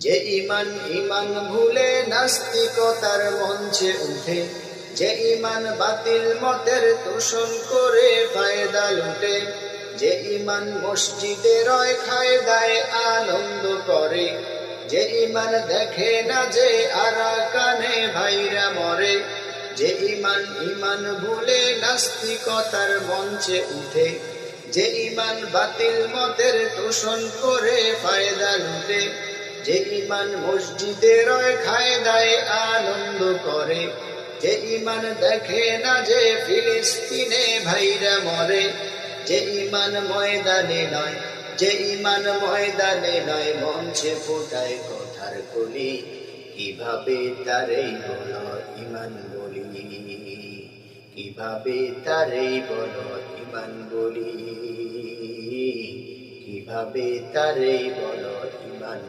যে ইমান ইমান ভুলে নাস্তিকতার মঞ্চে উঠে, যে ইমান বাতিল মতের তোষণ করে ফায়দা লুটে, যে ইমান মসজিদে রয় খায় দায় আনন্দ করে, যে ইমান দেখে না যে আরাকানে ভাইরা মরে, যে ইমান ইমান ভুলে নাস্তিকতার মঞ্চে উঠে, যে ইমান বাতিল মতের তোষণ করে ফায়দা লুটে, যে ইমান মসজিদে রয় খায় দায় আনন্দ করে, যে ইমান দেখে না যে ফিলিস্তিনে ভাইরা মরে, যে ইমান ময়দানে নয়, যে ইমান ময়দানে নয় মঞ্চে ফোটায় কথার কলি, কিভাবে তারেই বলো ইমান বলি, কিভাবে তারেই বলো ইমান বলি, কিভাবে তারেই বলো ইমান